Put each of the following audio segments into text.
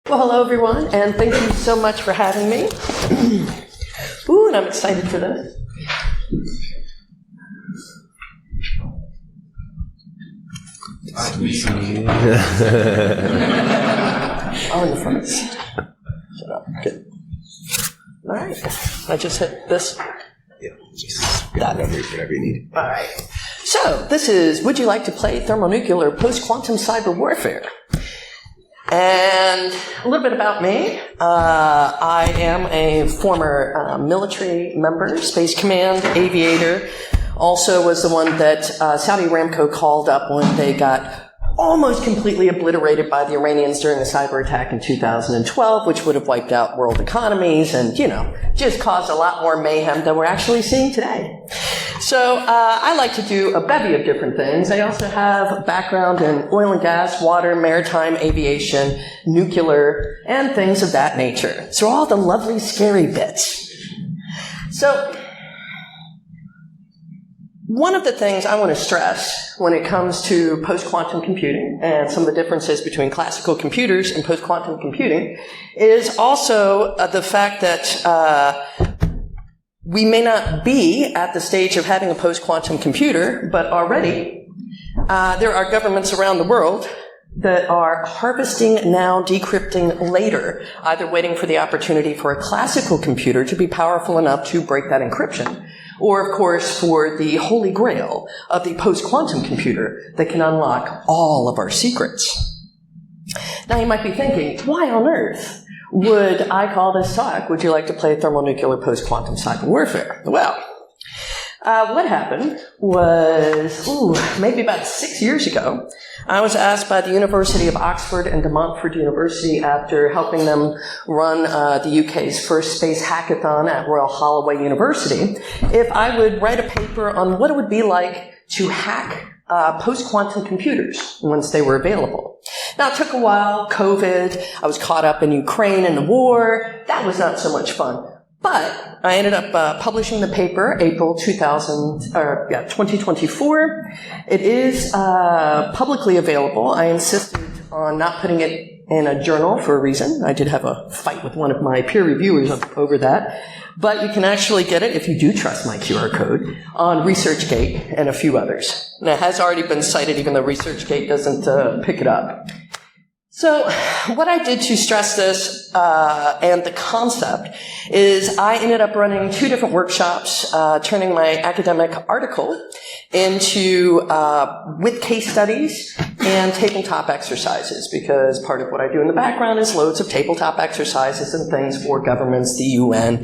Well, hello, everyone, and thank you so much for having me. Ooh, and I'm excited for this. Oh, in the front. Shut up. Good. All right. I just hit this. Yeah, just whatever you need. All right. So, this is Would You Like to Play Thermonuclear Post-Quantum Cyberwarfare? And a little bit about me. I am a former military member, Space Command, aviator. Also was the one that Saudi Aramco called up when they got almost completely obliterated by the Iranians during the cyber attack in 2012, which would have wiped out world economies and, just caused a lot more mayhem than we're actually seeing today. So I like to do a bevy of different things. I also have a background in oil and gas, water, maritime, aviation, nuclear, and things of that nature. So all the lovely, scary bits. So one of the things I want to stress when it comes to post-quantum computing and some of the differences between classical computers and post-quantum computing is also the fact that we may not be at the stage of having a post-quantum computer, but already there are governments around the world that are harvesting now, decrypting later, either waiting for the opportunity for a classical computer to be powerful enough to break that encryption, or, of course, for the holy grail of the post-quantum computer that can unlock all of our secrets. Now, you might be thinking, why on earth would I call this talk, Would You Like to Play Thermonuclear Post-Quantum Cyberwarfare? Well, what happened was, maybe about 6 years ago, I was asked by the University of Oxford and De Montfort University, after helping them run the UK's first space hackathon at Royal Holloway University, if I would write a paper on what it would be like to hack post-quantum computers once they were available. Now, it took a while. COVID, I was caught up in Ukraine and the war. That was not so much fun. But I ended up publishing the paper April 2024. It is publicly available. I insisted on not putting it in a journal for a reason. I did have a fight with one of my peer reviewers over that. But you can actually get it, if you do trust my QR code, on ResearchGate and a few others. And it has already been cited, even though ResearchGate doesn't pick it up. So what I did to stress this and the concept is I ended up running 2 different workshops, turning my academic article into with case studies and tabletop exercises, because part of what I do in the background is loads of tabletop exercises and things for governments, the UN,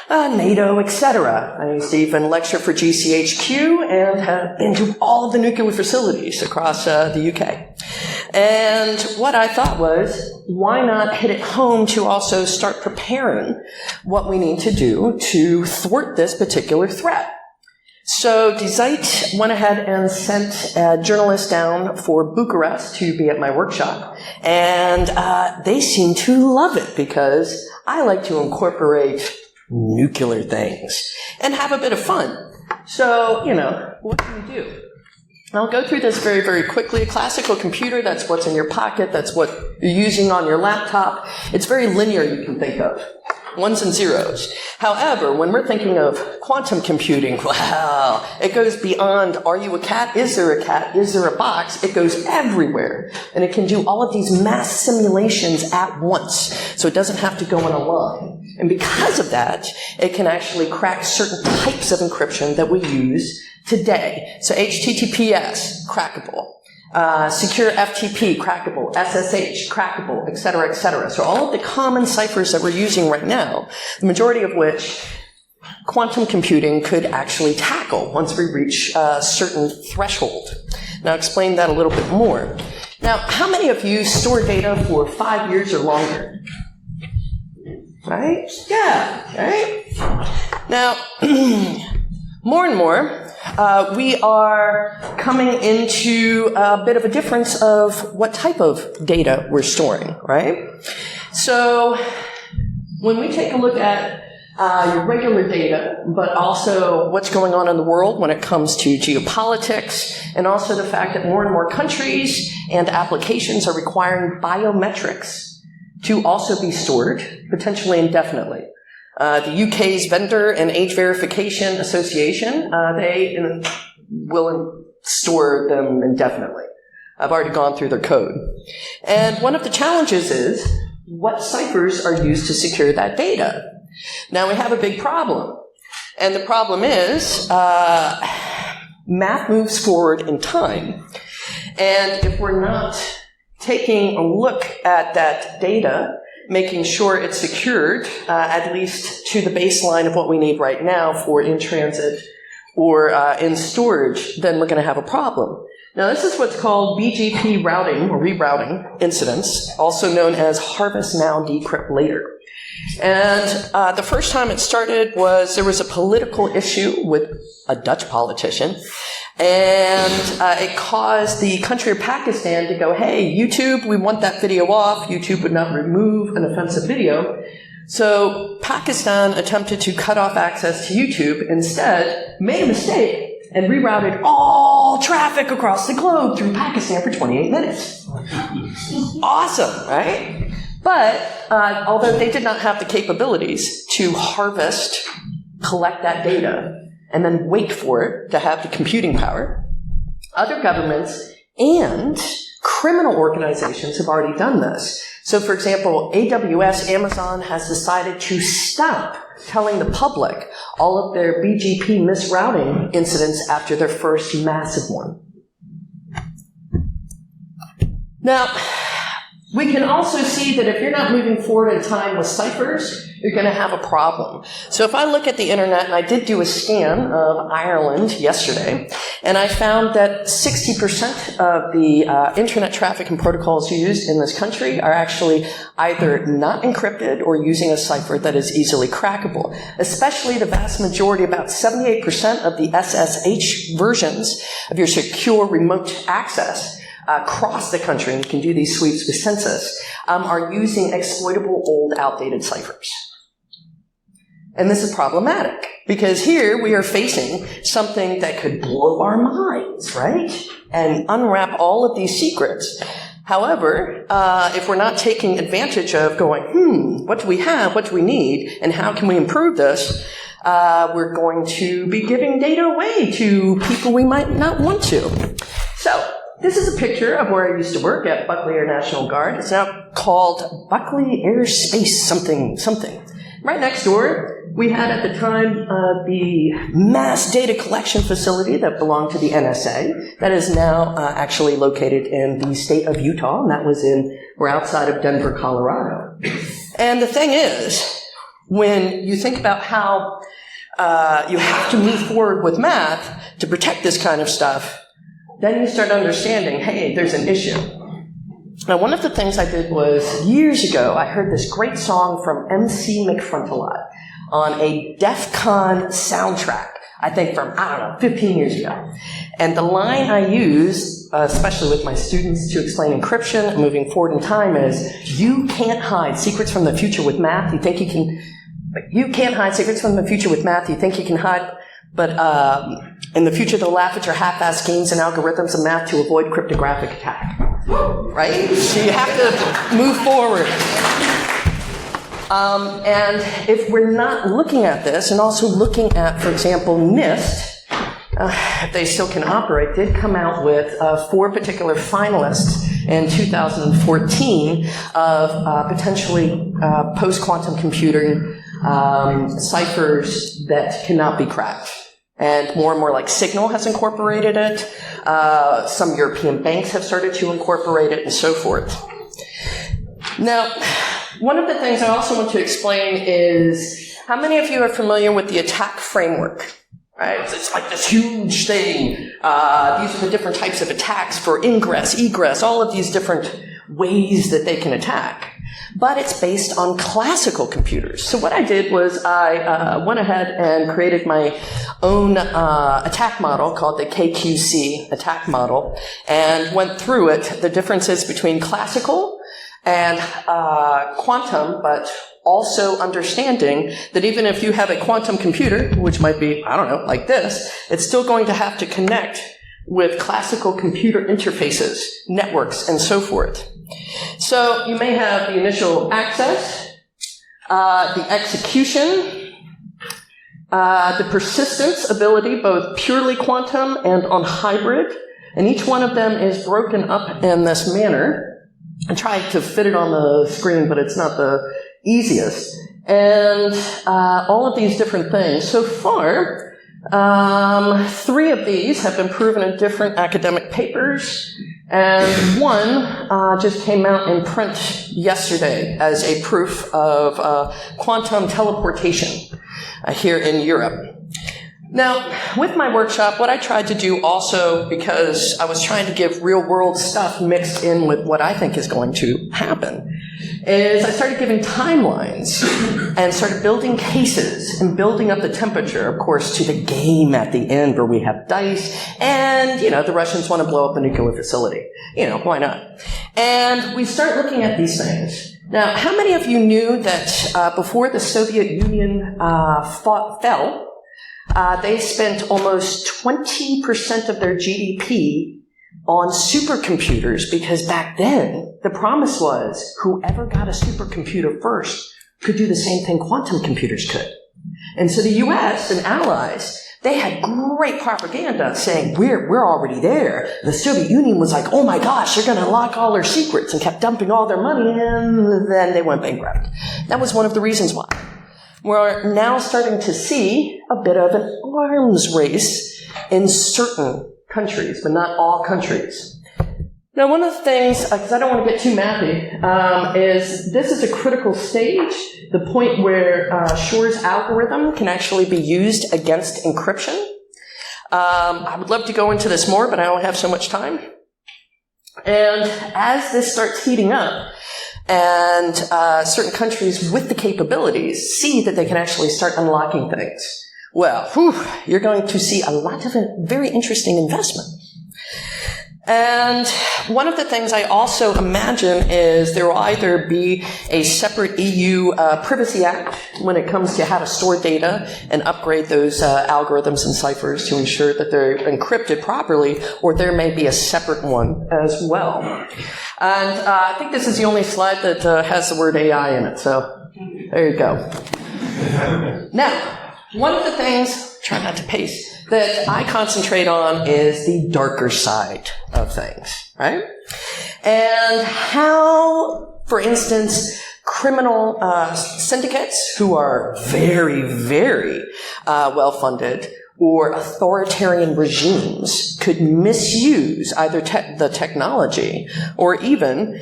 NATO, etc. I used to even lecture for GCHQ and have been to all of the nuclear facilities across the UK. And what I thought was, why not hit it home to also start preparing what we need to do to thwart this particular threat? So Die Zeit went ahead and sent a journalist down for Bucharest to be at my workshop. And they seem to love it because I like to incorporate nuclear things and have a bit of fun. So, what can we do? I'll go through this very, very quickly. A classical computer, that's what's in your pocket, that's what you're using on your laptop. It's very linear, you can think of. Ones and zeros. However, when we're thinking of quantum computing, wow, it goes beyond, are you a cat? Is there a cat? Is there a box? It goes everywhere. And it can do all of these mass simulations at once. So it doesn't have to go in a line. And because of that, it can actually crack certain types of encryption that we use today. So HTTPS, crackable. Secure FTP, crackable. SSH, crackable, et cetera, et cetera. So all of the common ciphers that we're using right now, the majority of which quantum computing could actually tackle once we reach a certain threshold. Now, I'll explain that a little bit more. Now, how many of you store data for 5 years or longer? Right? Yeah, right? Now, more and more, we are coming into a bit of a difference of what type of data we're storing, right? So when we take a look at your regular data, but also what's going on in the world when it comes to geopolitics, and also the fact that more and more countries and applications are requiring biometrics to also be stored, potentially indefinitely. The UK's Vendor and Age Verification Association, they will store them indefinitely. I've already gone through their code. And one of the challenges is what ciphers are used to secure that data. Now we have a big problem. And the problem is math moves forward in time. And if we're not taking a look at that data, making sure it's secured, at least to the baseline of what we need right now for in transit or in storage, then we're going to have a problem. Now, this is what's called BGP routing or rerouting incidents, also known as harvest now, decrypt later. And the first time it started was there was a political issue with a Dutch politician, and it caused the country of Pakistan to go, hey, YouTube, we want that video off. YouTube would not remove an offensive video. So Pakistan attempted to cut off access to YouTube, instead made a mistake and rerouted all traffic across the globe through Pakistan for 28 minutes. Awesome, right? But although they did not have the capabilities to harvest, collect that data, and then wait for it to have the computing power, other governments and criminal organizations have already done this. So, for example, AWS, Amazon, has decided to stop telling the public all of their BGP misrouting incidents after their first massive one. Now, we can also see that if you're not moving forward in time with ciphers, you're going to have a problem. So if I look at the internet, and I did do a scan of Ireland yesterday, and I found that 60% of the internet traffic and protocols used in this country are actually either not encrypted or using a cipher that is easily crackable. Especially the vast majority, about 78% of the SSH versions of your secure remote access across the country, and you can do these sweeps with census, are using exploitable old outdated ciphers. And this is problematic because here we are facing something that could blow our minds, right? And unwrap all of these secrets. However, if we're not taking advantage of going, what do we have, what do we need, and how can we improve this, we're going to be giving data away to people we might not want to. So, this is a picture of where I used to work at Buckley Air National Guard. It's now called Buckley Airspace something. Right next door, we had at the time the mass data collection facility that belonged to the NSA. That is now actually located in the state of Utah, and we're outside of Denver, Colorado. And the thing is, when you think about how you have to move forward with math to protect this kind of stuff, then you start understanding, hey, there's an issue. Now, one of the things I did was, years ago, I heard this great song from MC McFrontalot on a DEF CON soundtrack, I think from, 15 years ago. And the line I use, especially with my students to explain encryption and moving forward in time is, you can't hide secrets from the future with math. You think you can, you can't hide secrets from the future with math. You think you can hide, but in the future, they'll laugh at your half-assed schemes and algorithms of math to avoid cryptographic attack. Right? So you have to move forward. And if we're not looking at this, and also looking at, for example, NIST, if they still can operate, did come out with 4 particular finalists in 2014 of potentially post-quantum computing ciphers that cannot be cracked. And more like Signal has incorporated it. Some European banks have started to incorporate it, and so forth. Now, one of the things I also want to explain is, how many of you are familiar with the attack framework? Right? It's like this huge thing. These are the different types of attacks for ingress, egress, all of these different ways that they can attack. But it's based on classical computers. So what I did was I went ahead and created my own attack model called the KQC attack model, and went through it, the differences between classical and quantum, but also understanding that even if you have a quantum computer, which might be, like this, it's still going to have to connect with classical computer interfaces, networks, and so forth. So you may have the initial access, the execution, the persistence ability, both purely quantum and on hybrid, and each one of them is broken up in this manner. I tried to fit it on the screen, but it's not the easiest. And all of these different things. So far, 3 of these have been proven in different academic papers, and one just came out in print yesterday as a proof of quantum teleportation here in Europe. Now, with my workshop, what I tried to do also, because I was trying to give real-world stuff mixed in with what I think is going to happen, is I started giving timelines and started building cases and building up the temperature, of course, to the game at the end where we have dice and, the Russians want to blow up a nuclear facility. Why not? And we start looking at these things. Now, how many of you knew that before the Soviet Union fell, they spent almost 20% of their GDP on supercomputers, because back then the promise was whoever got a supercomputer first could do the same thing quantum computers could. And so the US and allies, they had great propaganda saying, we're already there. The Soviet Union was like, oh my gosh, they're going to lock all their secrets, and kept dumping all their money in, and then they went bankrupt. That was one of the reasons why. We're now starting to see a bit of an arms race in certain countries, but not all countries. Now, one of the things, because I don't want to get too mathy, is this is a critical stage, the point where Shor's algorithm can actually be used against encryption. I would love to go into this more, but I don't have so much time. And as this starts heating up, and certain countries with the capabilities see that they can actually start unlocking things, well, you're going to see a lot of very interesting investment. And one of the things I also imagine is there will either be a separate EU Privacy Act when it comes to how to store data and upgrade those algorithms and ciphers to ensure that they're encrypted properly, or there may be a separate one as well. And I think this is the only slide that has the word AI in it, so there you go. Now, one of the things, try not to pace, that I concentrate on is the darker side of things, right? And how, for instance, criminal syndicates who are very, very well-funded, or authoritarian regimes could misuse either the technology, or even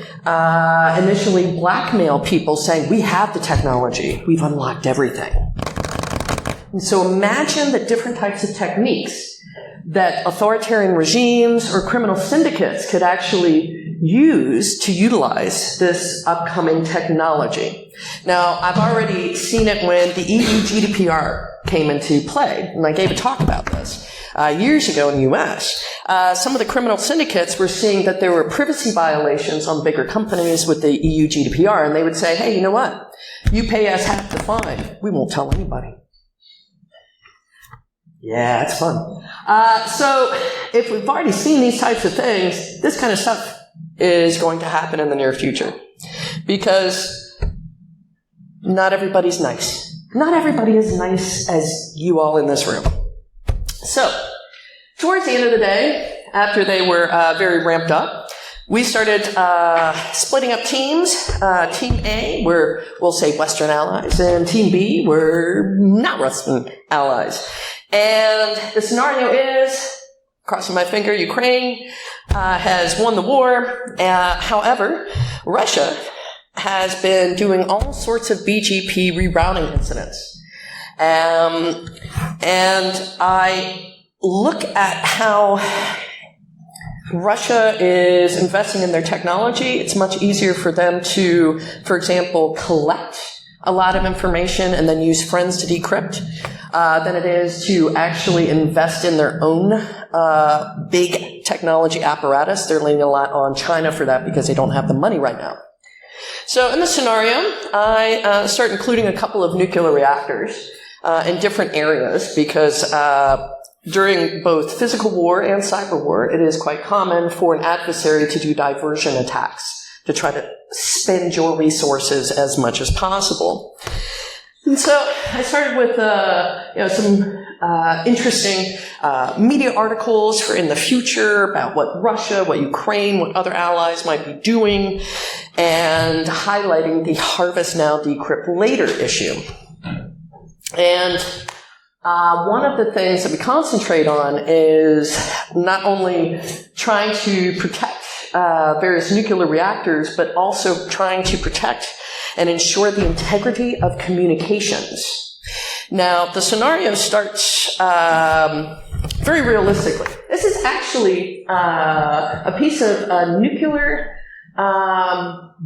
initially blackmail people saying, we have the technology, we've unlocked everything. And so imagine the different types of techniques that authoritarian regimes or criminal syndicates could actually use to utilize this upcoming technology. Now, I've already seen it when the EU GDPR came into play, and I gave a talk about this years ago in the US. Some of the criminal syndicates were seeing that there were privacy violations on bigger companies with the EU GDPR, and they would say, hey, you know what? You pay us half the fine. We won't tell anybody. Yeah, it's fun. So if we've already seen these types of things, this kind of stuff is going to happen in the near future. Because not everybody's nice. Not everybody is nice as you all in this room. So, towards the end of the day, after they were very ramped up, we started splitting up teams. Team A were, we'll say, Western allies, and Team B were not Western allies. And the scenario is, crossing my finger, Ukraine has won the war. However, Russia has been doing all sorts of BGP rerouting incidents. And I look at how Russia is investing in their technology. It's much easier for them to, for example, collect a lot of information and then use friends to decrypt than it is to actually invest in their own big technology apparatus. They're leaning a lot on China for that because they don't have the money right now. So in this scenario, I start including a couple of nuclear reactors in different areas because during both physical war and cyber war, it is quite common for an adversary to do diversion attacks, to try to spend your resources as much as possible. And so I started with some interesting media articles for in the future about what Russia, what Ukraine, what other allies might be doing, and highlighting the Harvest Now, Decrypt Later issue. And one of the things that we concentrate on is not only trying to protect various nuclear reactors, but also trying to protect and ensure the integrity of communications. Now, the scenario starts very realistically. This is actually a piece of nuclear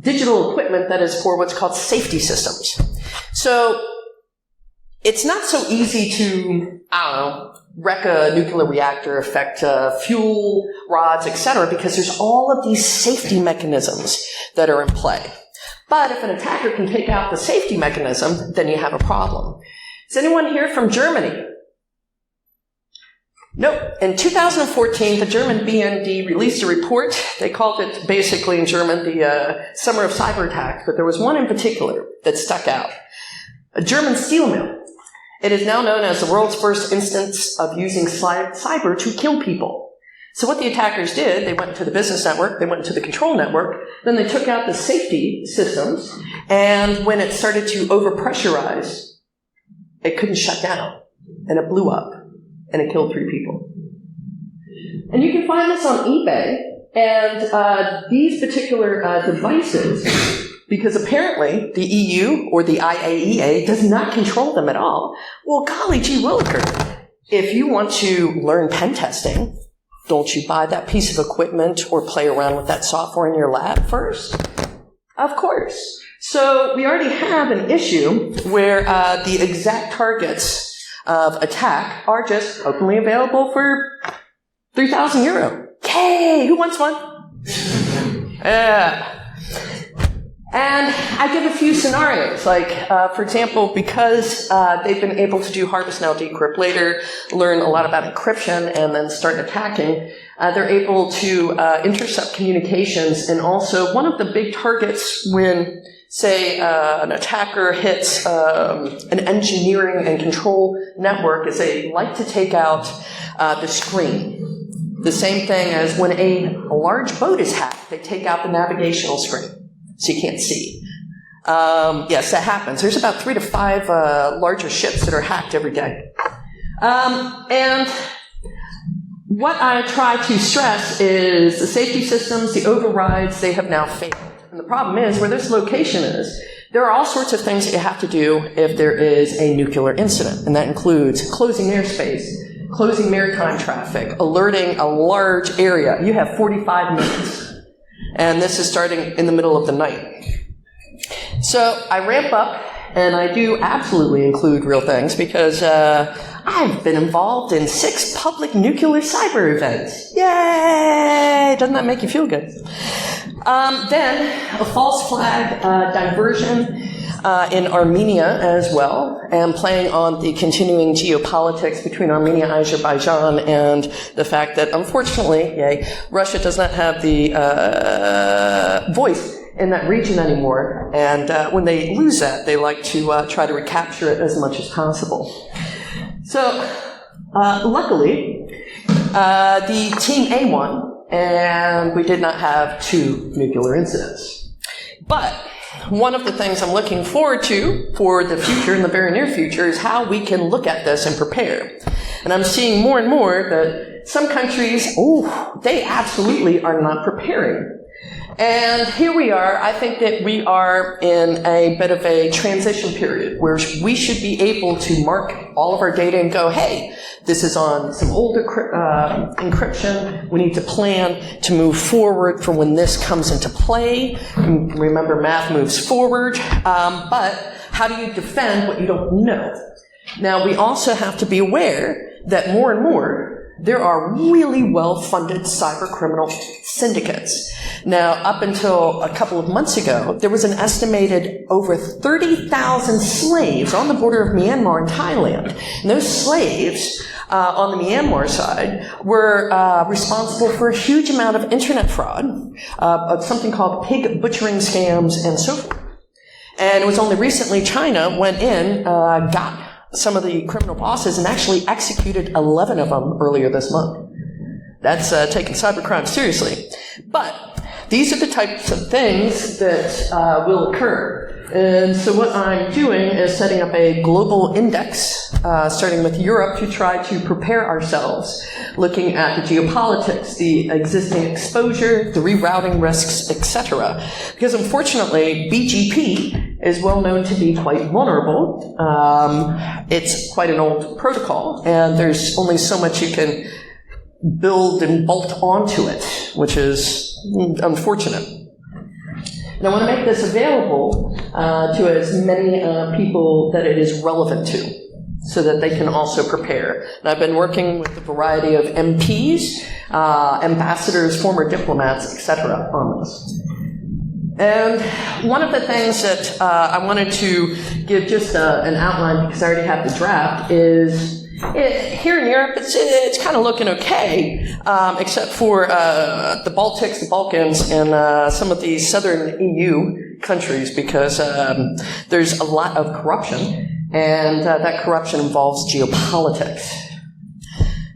digital equipment that is for what's called safety systems. So it's not so easy to, wreck a nuclear reactor, affect fuel rods, etc., because there's all of these safety mechanisms that are in play. But if an attacker can take out the safety mechanism, then you have a problem. Is anyone here from Germany? Nope. In 2014, the German BND released a report. They called it, basically in German, the Summer of Cyber Attacks, but there was one in particular that stuck out. A German steel mill. It is now known as the world's first instance of using cyber to kill people. So what the attackers did, they went into the business network, they went into the control network, then they took out the safety systems, and when it started to overpressurize, it couldn't shut down, and it blew up, and it killed 3 people. And you can find this on eBay, and these particular devices, because apparently the EU or the IAEA does not control them at all. Well, golly gee williker, if you want to learn pen testing, don't you buy that piece of equipment or play around with that software in your lab first? Of course. So we already have an issue where the exact targets of attack are just openly available for €3,000. Yay! Who wants one? Yeah. And I give a few scenarios, like, for example, because they've been able to do Harvest Now, Decrypt Later, learn a lot about encryption, and then start attacking, they're able to intercept communications. And also, one of the big targets when, say, an attacker hits an engineering and control network is they like to take out the screen. The same thing as when a large boat is hacked, they take out the navigational screen. So you can't see. Yes, that happens. There's about 3 to 5 larger ships that are hacked every day. And what I try to stress is the safety systems, the overrides, they have now failed. And the problem is, where this location is, there are all sorts of things that you have to do if there is a nuclear incident. And that includes closing airspace, closing maritime traffic, alerting a large area. You have 45 minutes. And this is starting in the middle of the night. So I ramp up, and I do absolutely include real things because I've been involved in 6 public nuclear cyber events. Yay! Doesn't that make you feel good? Then a false flag diversion in Armenia as well, and playing on the continuing geopolitics between Armenia and Azerbaijan, and the fact that, unfortunately, Russia does not have the voice in that region anymore, and when they lose that, they like to try to recapture it as much as possible. So, luckily, the Team A won, and we did not have 2 nuclear incidents. But one of the things I'm looking forward to for the future, in the very near future, is how we can look at this and prepare. And I'm seeing more and more that some countries, they absolutely are not preparing. And here we are. I think that we are in a bit of a transition period where we should be able to mark all of our data and go, hey, this is on some older encryption. We need to plan to move forward for when this comes into play. Remember, math moves forward. But how do you defend what you don't know? Now, we also have to be aware that more and more there are really well-funded cyber criminal syndicates Now, up until a couple of months ago, there was an estimated over 30,000 slaves on the border of Myanmar and Thailand. And those slaves on the Myanmar side were responsible for a huge amount of internet fraud, of something called pig butchering scams and so forth. And it was only recently China went in, got some of the criminal bosses and actually executed 11 of them earlier this month. That's taking cybercrime seriously. But these are the types of things that will occur. And so what I'm doing is setting up a global index, starting with Europe, to try to prepare ourselves, looking at the geopolitics, the existing exposure, the rerouting risks, etc. Because unfortunately, BGP is well known to be quite vulnerable. It's quite an old protocol, and there's only so much you can build and bolt onto it, which is unfortunate. And I want to make this available to as many people that it is relevant to, so that they can also prepare. And I've been working with a variety of MPs, ambassadors, former diplomats, etc. on this. And one of the things that I wanted to give just an outline, because I already have the draft, is here in Europe, it's kind of looking okay, except for the Baltics, the Balkans, and some of the southern EU countries, because there's a lot of corruption, and that corruption involves geopolitics.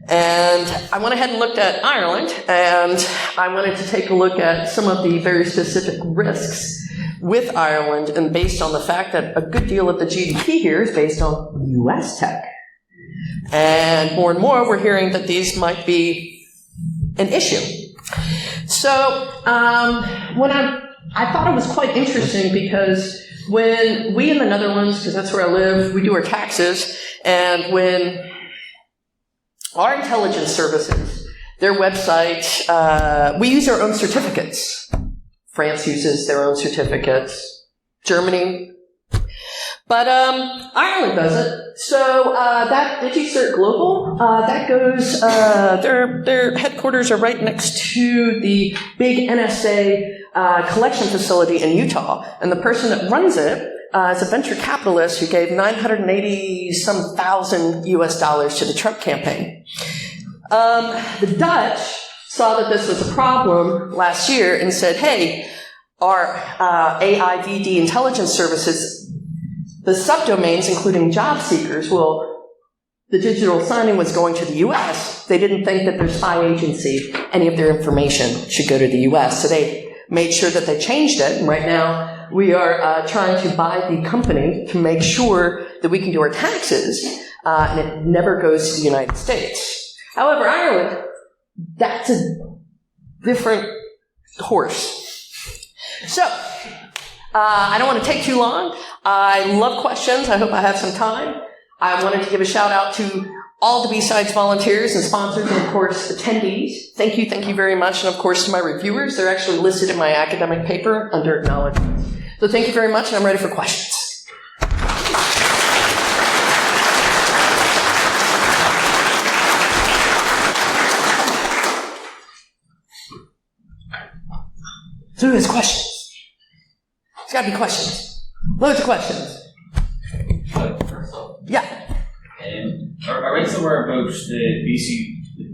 And I went ahead and looked at Ireland, and I wanted to take a look at some of the very specific risks with Ireland, and based on the fact that a good deal of the GDP here is based on U.S. tech. And more, we're hearing that these might be an issue. So, when I thought it was quite interesting, because when we in the Netherlands, because that's where I live, we do our taxes, and when our intelligence services, their website, we use our own certificates. France uses their own certificates. Germany. But Ireland doesn't. So that DigiCert Global, that goes, their headquarters are right next to the big NSA collection facility in Utah. And the person that runs it is a venture capitalist who gave $980-some thousand US dollars to the Trump campaign. The Dutch saw that this was a problem last year and said, hey, our AIVD intelligence services, the subdomains, including job seekers, the digital signing was going to the U.S. They didn't think that their spy agency, any of their information should go to the U.S. So they made sure that they changed it. And right now, we are trying to buy the company to make sure that we can do our taxes, and it never goes to the United States. However, Ireland, that's a different horse. So, I don't want to take too long. I love questions. I hope I have some time. I wanted to give a shout out to all the B-Sides volunteers and sponsors and, of course, attendees. Thank you very much. And, of course, to my reviewers. They're actually listed in my academic paper under acknowledgments. So thank you very much, and I'm ready for questions. So who has questions? There's got to be questions. Loads of questions. Yeah. I read somewhere about the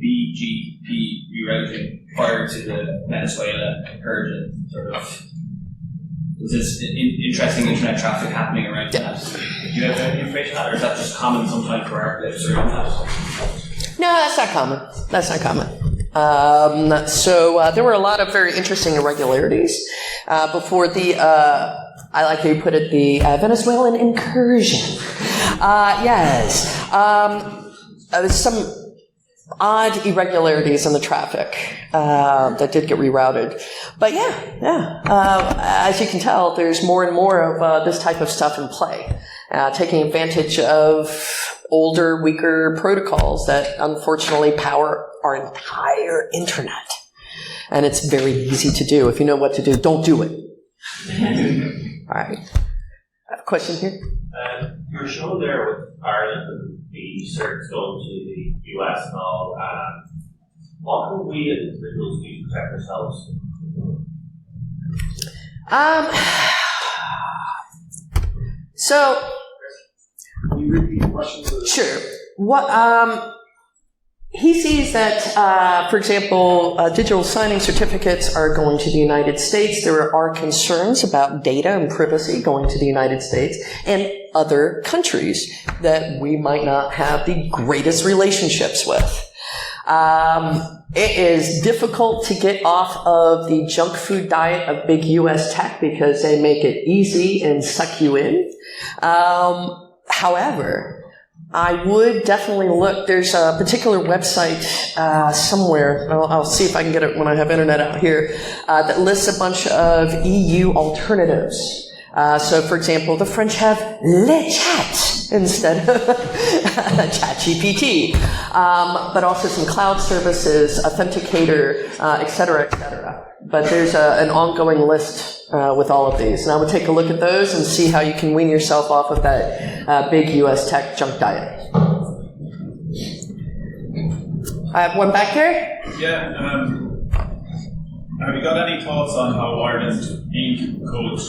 BGP rerouting prior to the Venezuela incursion. Sort of, was this interesting internet traffic happening around that? Do you have any information on that, or is that just common sometimes for airplanes around that? No, that's not common. That's not common. So there were a lot of very interesting irregularities before the, I like how you put it, the Venezuelan incursion. Yes. Some odd irregularities in the traffic that did get rerouted. But as you can tell, there's more and more of this type of stuff in play, taking advantage of older, weaker protocols that unfortunately power our entire internet. And it's very easy to do. If you know what to do, don't do it. All right. I have a question here. You're showing there with Ireland and the certs going to the US and all. What can we as individuals do to protect ourselves? So, Can you repeat the question? sure. What he sees that, for example, digital signing certificates are going to the United States. There are concerns about data and privacy going to the United States and other countries that we might not have the greatest relationships with. It is difficult to get off of the junk food diet of big U.S. tech because they make it easy and suck you in. However, I would definitely look. There's a particular website somewhere. I'll see if I can get it when I have internet out here that lists a bunch of EU alternatives. So, for example, the French have Le Chat instead of ChatGPT, but also some cloud services, Authenticator, et cetera, et cetera. But there's an ongoing list with all of these. And I would take a look at those and see how you can wean yourself off of that big U.S. tech junk diet. I have one back there. Yeah. Have you got any thoughts on how Ireland Inc. could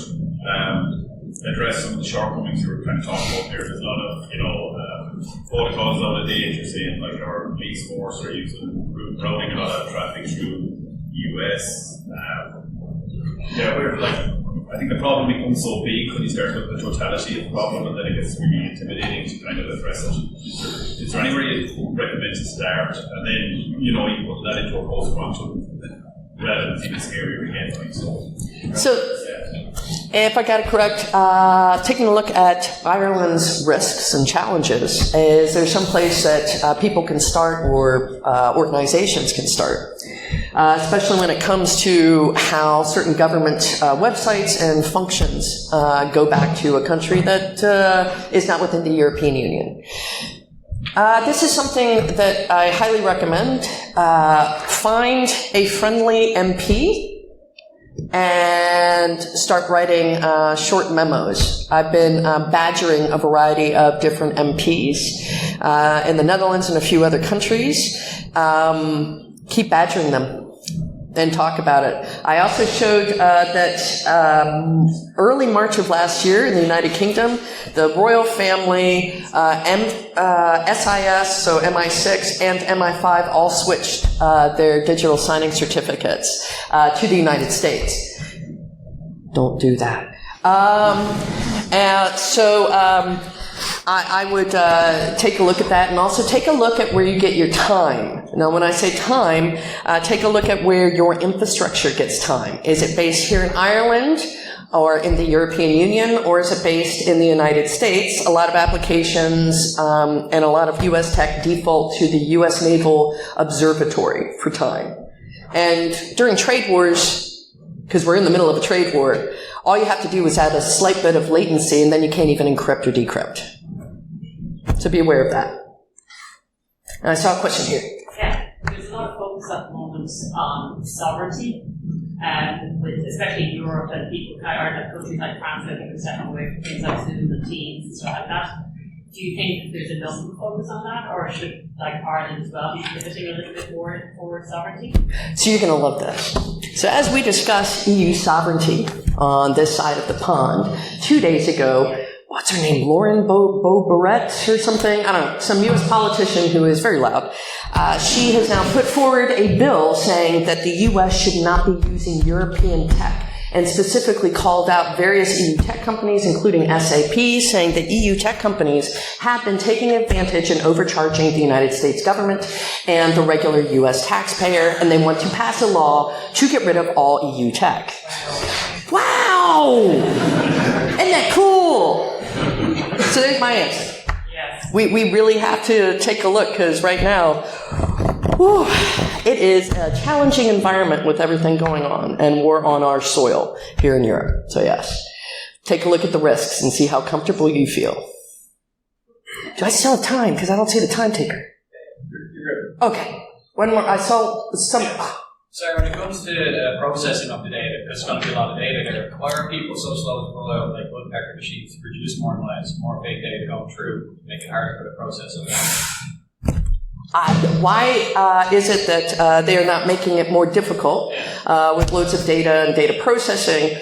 address some of the shortcomings you were kind of talking about there? There's a lot of, protocols out of date. You're saying like our police force are routing a lot of traffic through US. I think the problem becomes so big when you start with the totality of the problem, and then it gets really intimidating to kind of address it. Is there anywhere you recommend to start? And then, you put that into a post-quantum rather than things scarier again. So, if I got it correct, taking a look at Ireland's risks and challenges, is there some place that people can start or organizations can start? Especially when it comes to how certain government websites and functions go back to a country that is not within the European Union. This is something that I highly recommend. Find a friendly MP and start writing short memos. I've been badgering a variety of different MPs in the Netherlands and a few other countries. Keep badgering them and talk about it. I also showed that early March of last year in the United Kingdom, the royal family, SIS, so MI6 and MI5 all switched their digital signing certificates to the United States. Don't do that. I would take a look at that, and also take a look at where you get your time. Now, when I say time, take a look at where your infrastructure gets time. Is it based here in Ireland or in the European Union, or is it based in the United States? A lot of applications and a lot of U.S. tech default to the U.S. Naval Observatory for time. And during trade wars, because we're in the middle of a trade war, all you have to do is add a slight bit of latency, and then you can't even encrypt or decrypt. So be aware of that. And I saw a question here. Yeah, there's a lot of focus at the moment on sovereignty, with especially in Europe and people, or countries like France, I think, are stepping away from things like Zoom and Teams and stuff like that. Do you think there's enough focus on that, or should Ireland as well be pivoting a little bit more towards sovereignty? So you're going to love this. So as we discuss EU sovereignty on this side of the pond, 2 days ago, what's her name, Lauren Boebert or something? I don't know, some U.S. politician who is very loud. She has now put forward a bill saying that the U.S. should not be using European tech, and specifically called out various EU tech companies, including SAP, saying that EU tech companies have been taking advantage and overcharging the United States government and the regular U.S. taxpayer, and they want to pass a law to get rid of all EU tech. Wow! Isn't that cool? So there's my answer. Yes. We really have to take a look, because right now, whew, it is a challenging environment with everything going on, and we're on our soil here in Europe. So yes, take a look at the risks and see how comfortable you feel. Do I still have time? Because I don't see the time taker. You're good. Okay, one more. I saw some... So when it comes to processing of the data, there's going to be a lot of data there. Why are people so slow to roll out like woodpecker machines to produce more noise, more big data going through, make it harder for the process of it? Why is it that they are not making it more difficult with loads of data and data processing?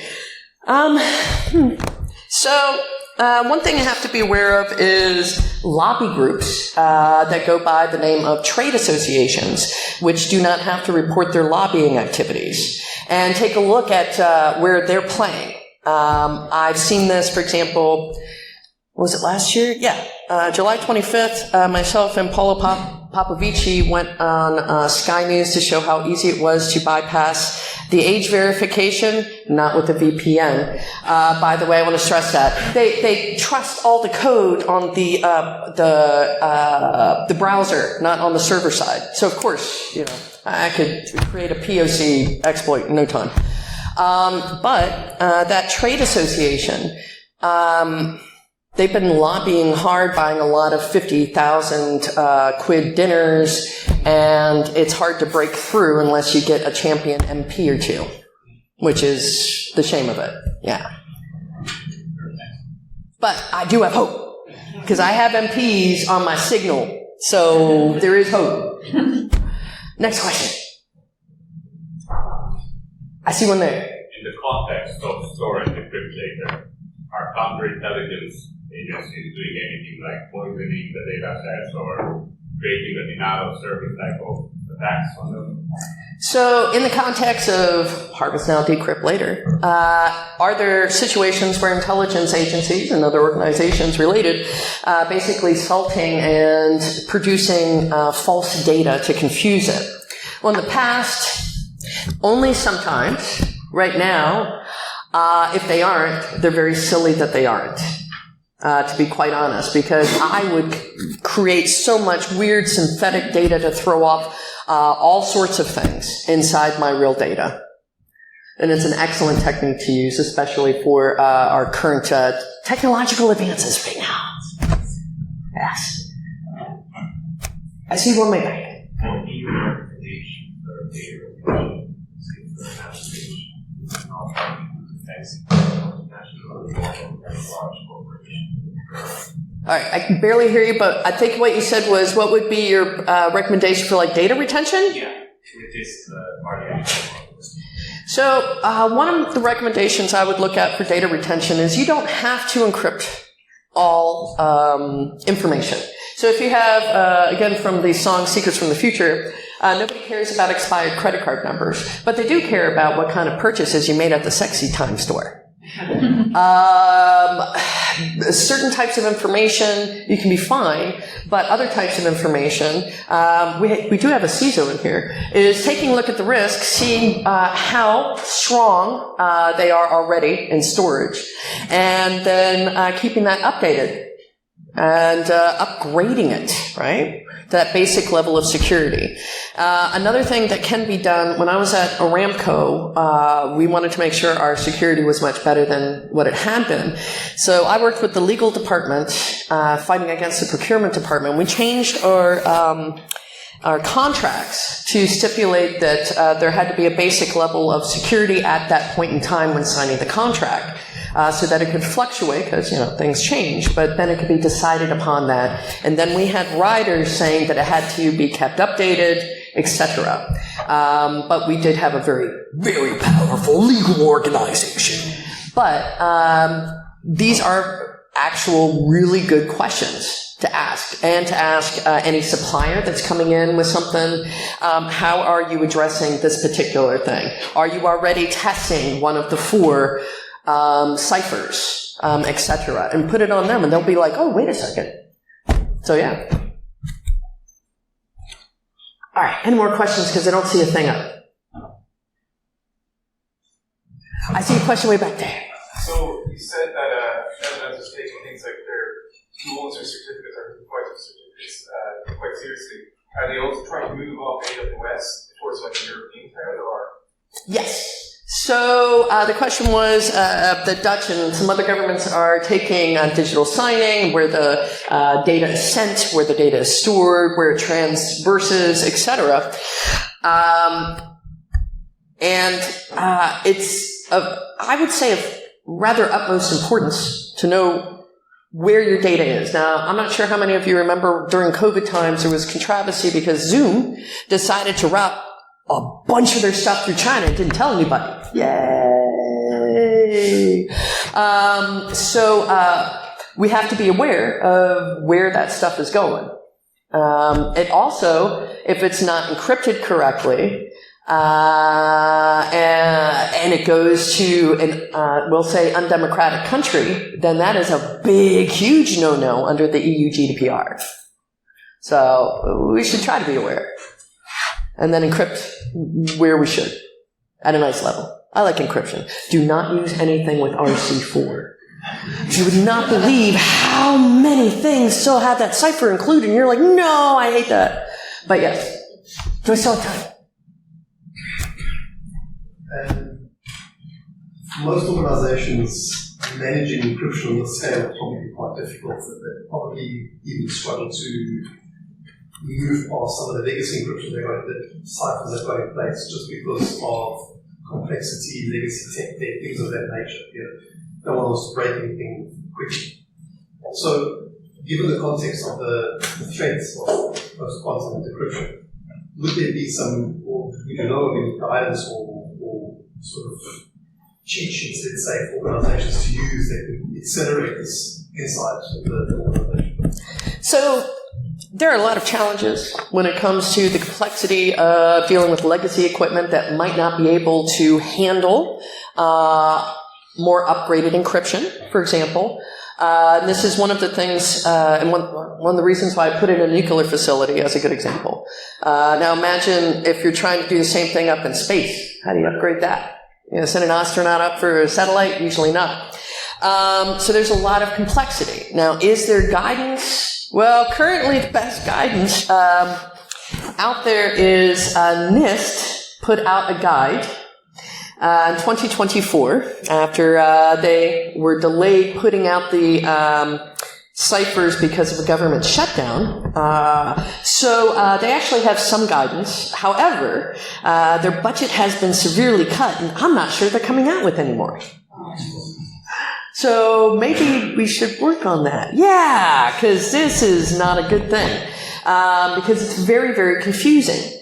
So, one thing you have to be aware of is lobby groups that go by the name of trade associations, which do not have to report their lobbying activities. And take a look at where they're playing. I've seen this, for example, was it last year? Yeah. July 25th, myself and Paolo Popovici went on Sky News to show how easy it was to bypass the age verification, not with the VPN. By the way, I want to stress that. They trust all the code on the browser, not on the server side. So, of course, I could create a POC exploit in no time. But that trade association, they've been lobbying hard, buying a lot of 50,000 quid dinners, and it's hard to break through unless you get a champion MP or two, which is the shame of it. Yeah. But I do have hope, because I have MPs on my signal, so there is hope. Next question. I see one there. In the context of storing encrypted data, are counterintelligence agencies doing anything like poisoning the data sets or creating a denial of service type of attacks on them? So, in the context of harvest now, decrypt later, are there situations where intelligence agencies and other organizations related basically salting and producing false data to confuse it? Well, in the past, only sometimes. Right now, if they aren't, they're very silly that they aren't, to be quite honest, because I would create so much weird synthetic data to throw off all sorts of things inside my real data. And it's an excellent technique to use, especially for our current technological advances right now. Yes. I see one way back. All right, I can barely hear you, but I think what you said was, what would be your recommendation for like data retention? Yeah, it is So one of the recommendations I would look at for data retention is you don't have to encrypt all information. So if you have, again, from the song Secrets from the Future, nobody cares about expired credit card numbers, but they do care about what kind of purchases you made at the sexy time store. Certain types of information you can be fine, but other types of information, we do have a CISO in here, is taking a look at the risk, seeing how strong they are already in storage, and then keeping that updated and upgrading it, right? That basic level of security. Another thing that can be done, when I was at Aramco, we wanted to make sure our security was much better than what it had been. So I worked with the legal department, fighting against the procurement department. We changed our contracts to stipulate that there had to be a basic level of security at that point in time when signing the contract. So that it could fluctuate, because, things change, but then it could be decided upon that. And then we had riders saying that it had to be kept updated, etc. But we did have a very, very powerful legal organization. But these are actual really good questions to ask, and to ask any supplier that's coming in with something, how are you addressing this particular thing? Are you already testing one of the 4 ciphers, etc., and put it on them, and they'll be like, oh, wait a second. So, yeah. All right, any more questions, because I don't see a thing up. I see a question way back there. So you said that evidence is taking things like their tools or certificates or certificates quite seriously. Are they also trying to move off AWS towards like a European cloud, or? Yes. So the question was, the Dutch and some other governments are taking digital signing, where the data is sent, where the data is stored, where it transverses, etc. It's, I would say, of rather utmost importance to know where your data is. Now, I'm not sure how many of you remember during COVID times there was controversy because Zoom decided to route a bunch of their stuff through China and didn't tell anybody. Yay! Yay! We have to be aware of where that stuff is going. It also, if it's not encrypted correctly, and it goes to we'll say undemocratic country, then that is a big, huge no-no under the EU GDPR. So we should try to be aware. And then encrypt where we should, at a nice level. I like encryption. Do not use anything with RC4. You would not believe how many things still have that cipher included, and you're like, no, I hate that. But yes, do I still have time? Most organizations managing encryption on the scale will probably be quite difficult. They probably even struggle to move past some of the legacy encryption the ciphers they've got in place just because of complexity, legacy tech, things of that nature. No one wants to break anything quickly. So, given the context of the threats of post-quantum decryption, would there be some, or do you know of any guidance or sort of cheat sheets, let's say, for organizations to use that could accelerate this insight of the organization? So, there are a lot of challenges when it comes to the complexity of dealing with legacy equipment that might not be able to handle more upgraded encryption, for example. This is one of the things, and one of the reasons why I put in a nuclear facility as a good example. Now imagine if you're trying to do the same thing up in space. How do you upgrade that? Send an astronaut up for a satellite? Usually not. So there's a lot of complexity. Now, is there guidance? Well, currently the best guidance out there is NIST put out a guide in 2024 after they were delayed putting out the ciphers because of a government shutdown. So they actually have some guidance. However, their budget has been severely cut, and I'm not sure they're coming out with any more. So maybe we should work on that. Yeah, because this is not a good thing. Because it's very, very confusing.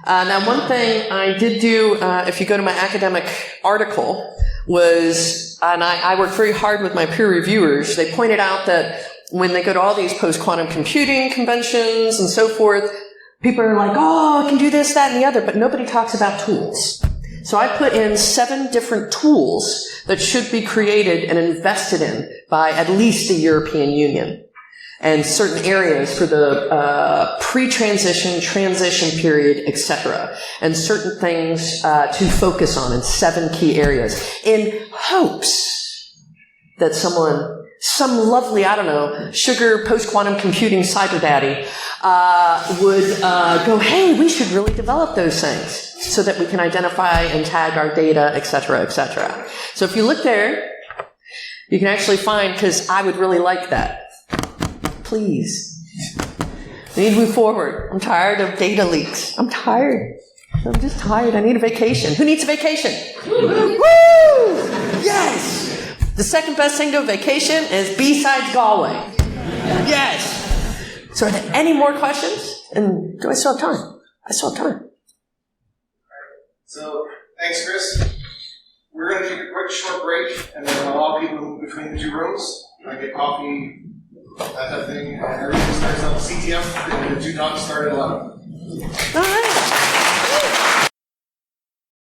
Now, one thing I did do, if you go to my academic article, was, and I worked very hard with my peer reviewers, they pointed out that when they go to all these post-quantum computing conventions and so forth, people are like, oh, I can do this, that, and the other, but nobody talks about tools. So I put in 7 different tools that should be created and invested in by at least the European Union, and certain areas for the pre-transition, transition period, etc., and certain things to focus on in 7 key areas, in hopes that some lovely, I don't know, sugar post-quantum computing cyber daddy would go, hey, we should really develop those things so that we can identify and tag our data, etc., etc. So if you look there, you can actually find, because I would really like that. Please. We need to move forward. I'm tired of data leaks. I'm tired. I'm just tired. I need a vacation. Who needs a vacation? Woo! Yes! The second best thing to a vacation is B-sides Galway. Yes! So are there any more questions? And do I still have time? I still have time. So, thanks, Chris. We're going to take a quick short break, and then I'll allow people to move between the 2 rooms. I get coffee, that type of thing. Everything starts on CTM, and the 2 talks start at 11. All right.